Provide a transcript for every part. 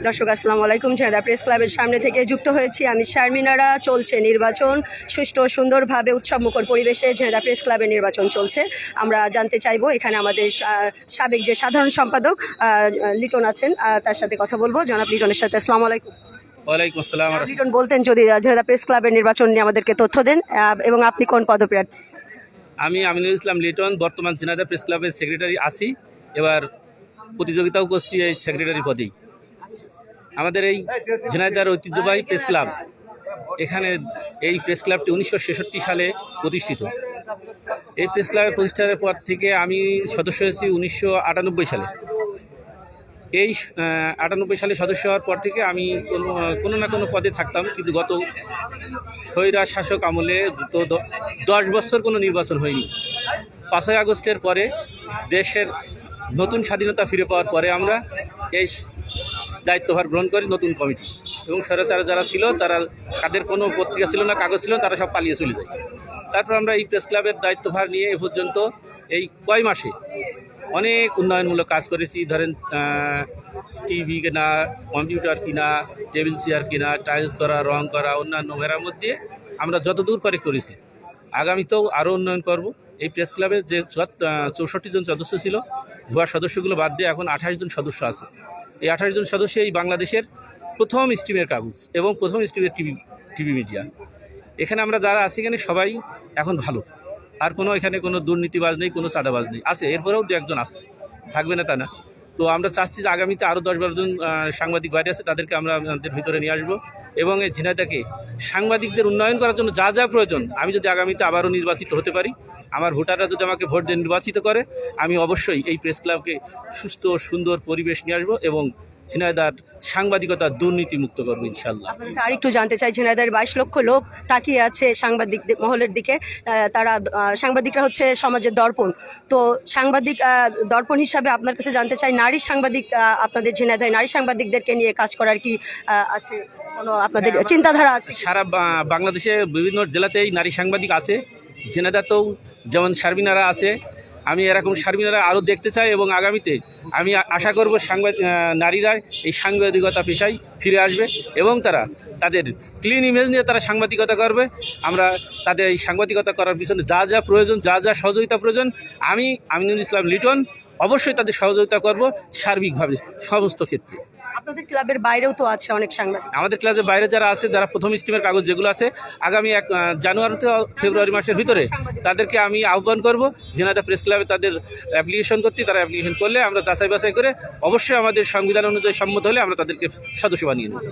দর্শক আসসালামু আলাইকুম। ঝিনাইদহ প্রেস ক্লাবের সামনে থেকে যুক্ত হয়েছি আমি শারমিনারা। চলছে নির্বাচন, সুষ্ঠু ও সুন্দরভাবে উৎসবমুখর পরিবেশে ঝিনাইদহ প্রেস ক্লাবের নির্বাচন চলছে। আমরা জানতে চাইবো এখানে আমাদের সাবেক যে সাধারণ সম্পাদক লিটন আছেন, তার সাথে কথা বলবো। জনাব লিটনের সাথে আসসালামু আলাইকুম। ওয়ালাইকুম আসসালাম। লিটন, বলতেন যদি ঝিনাইদহ প্রেস ক্লাবের নির্বাচন নিয়ে আমাদেরকে তথ্য দেন, এবং আপনি কোন পদপ্রার্থী? আমি আমিনুল ইসলাম লিটন, বর্তমান ঝিনাইদহ প্রেস ক্লাবের সেক্রেটারি আছি। এবার প্রতিযোগিতাও করছি এই সেক্রেটারি পদেই। আমাদের এই ঝিনাইদহের ঐতিহ্যবাহী প্রেস ক্লাব, এখানে এই প্রেস ক্লাবটি 1966 সালে প্রতিষ্ঠিত। এই প্রেস ক্লাবের প্রতিষ্ঠানের পর থেকে আমি সদস্য হয়েছি 1998 সালে। এই 98 সালে সদস্য হওয়ার পর থেকে আমি কোনো না কোনো পদে থাকতাম, কিন্তু গত স্বৈরাচার শাসক আমলে তো 10 বছর কোনো নির্বাচন হয়নি। 5ই আগস্টের পরে দেশের নতুন স্বাধীনতা ফিরে পাওয়ার পরে আমরা এই দায়িত্বভার গ্রহণ করি নতুন কমিটি, এবং স্বৈরাচার যারা ছিল তারা, তাদের কোনো পত্রিকা ছিল না, কাগজ ছিল, তারা সব পালিয়ে চলে যায়। তারপর আমরা এই প্রেস ক্লাবের দায়িত্বভার নিয়ে এ পর্যন্ত এই কয় মাসে অনেক উন্নয়নমূলক কাজ করেছি। ধরেন টিভি কেনা, কম্পিউটার কিনা, টেবিল চেয়ার কিনা, টাইলস করা, রং করা, অন্যান্য মেরামত দিয়ে আমরা যতদূর পারি করেছি। আগামীতেও আরও উন্নয়ন করব। এই প্রেস ক্লাবের যে 64 জন সদস্য ছিল, ভুয়া সদস্যগুলো বাদ দিয়ে এখন 28 জন সদস্য আছে। এই 28 জন সদস্য এই বাংলাদেশের প্রথম স্ট্রিমের কাগজ এবং প্রথম স্ট্রিমের টিভি মিডিয়া। এখানে আমরা যারা আছি এখানে সবাই এখন ভালো, আর এখানে কোনো দুর্নীতিবাজ নেই, কোনো চাঁদাবাজ নেই। আছে, এরপরেও 2 একজন আছে, থাকবে না তা না। তো আমরা চাচ্ছি যে আগামীতে আরও 10-12 জন সাংবাদিক বাইরে আছে, তাদেরকে আমরা আমাদের ভিতরে নিয়ে আসবো, এবং এই ঝিনাইদহকে সাংবাদিকদের উন্নয়ন করার জন্য যা যা প্রয়োজন, আমি যদি আগামীতে আবারও নির্বাচিত হতে পারি, আমার ভোটাররা যদি আমাকে ভোট দিয়ে নির্বাচিত করে, আমি অবশ্যই এই প্রেস ক্লাবকে সুস্থ সুন্দর পরিবেশ নিয়ে আসবো এবং ঝিনাইদহ সাংবাদিকতার দুর্নীতি মুক্ত করবো ইনশাল্লাহ। আর একটু জানতে চাই, ঝিনাইদহের 22 লক্ষ লোক তাকিয়ে আছে সাংবাদিক মহলের দিকে। তারা সাংবাদিকরা হচ্ছে সমাজের দর্পণ। তো সাংবাদিক দর্পণ হিসাবে আপনার কাছে জানতে চাই, নারী সাংবাদিক, আপনাদের ঝিনাইদহে নারী সাংবাদিকদেরকে নিয়ে কাজ করার কি আছে কোনো আপনাদের চিন্তাধারা আছে? সারা বাংলাদেশে বিভিন্ন জেলাতেই নারী সাংবাদিক আছে। ঝিনাইদহেও যেমন শারমিনারা আছে, আমি এরকম শারমিনারা আরও দেখতে চাই, এবং আগামীতে আমি আশা করব নারীরা এই সাংবাদিকতা পেশায় ফিরে আসবে এবং তারা তাদের ক্লিন ইমেজ নিয়ে তারা সাংবাদিকতা করবে। আমরা তাদের এই সাংবাদিকতা করার পিছনে যা যা প্রয়োজন, যা যা সহযোগিতা প্রয়োজন, আমি আমিনুল ইসলাম লিটন অবশ্যই তাদের সহযোগিতা করব সার্বিকভাবে সমস্ত ক্ষেত্রে। আপনাদের ক্লাবের বাইরেও তো আছে অনেক সাংবাদিক। আমাদের ক্লাবের বাইরে যারা আছে, যারা প্রথম স্ট্রিমের কাগজ যেগুলো আছে, আগামী জানুয়ারি থেকে ফেব্রুয়ারি মাসের ভিতরে তাদেরকে আমি আহ্বান করব ঝিনাইদহ প্রেস ক্লাবে তাদের অ্যাপ্লিকেশন করতে। তারা অ্যাপ্লিকেশন করলে আমরা যাচাই বাছাই করে অবশ্যই আমাদের সংবিধান অনুযায়ী সম্মত হলে আমরা তাদেরকে সদস্য বানিয়ে নেব।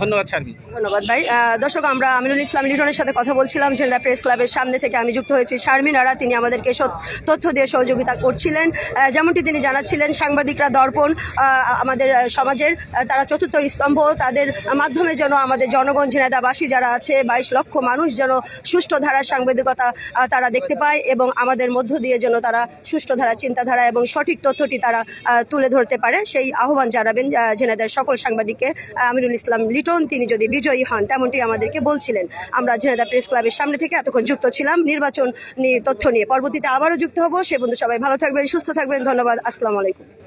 ধন্যবাদ শারমিন। ধন্যবাদ ভাই। দর্শক, আমরা আমিনুল ইসলাম লিটনের সাথে কথা বলছিলাম। ঝিনাইদহ প্রেস ক্লাবের সামনে থেকে আমি যুক্ত হয়েছি শারমিনারা। তিনি আমাদেরকে তথ্য দিয়ে সহযোগিতা করছিলেন। যেমনটি তিনি জানাচ্ছিলেন, সাংবাদিকরা দর্পণ আমাদের সমাজের, তারা চতুর্থ স্তম্ভ। তাদের মাধ্যমে যেন আমাদের জনগণ, ঝিনাইদহবাসী যারা আছে, 22 লক্ষ মানুষ যেন সুষ্ঠু ধারার সাংবাদিকতা তারা দেখতে পায়, এবং আমাদের মধ্য দিয়ে যেন তারা সুষ্ঠু ধারা, চিন্তাধারা এবং সঠিক তথ্যটি তারা তুলে ধরতে পারে, সেই আহ্বান জানাবেন ঝিনাইদহের সকল সাংবাদিককে আমিনুল ইসলাম লিটন। তিনি যদি বিজয়ী হন, তেমনটি আমাদেরকে বলছিলেন। আমরা ঝিনাইদহ প্রেস ক্লাবের সামনে থেকে এতক্ষণ যুক্ত ছিলাম নির্বাচন নিয়ে তথ্য নিয়ে। পরবর্তীতে আবারও যুক্ত হব। সে পর্যন্ত সবাই ভালো থাকবেন, সুস্থ থাকবেন। ধন্যবাদ। আসসালামু আলাইকুম।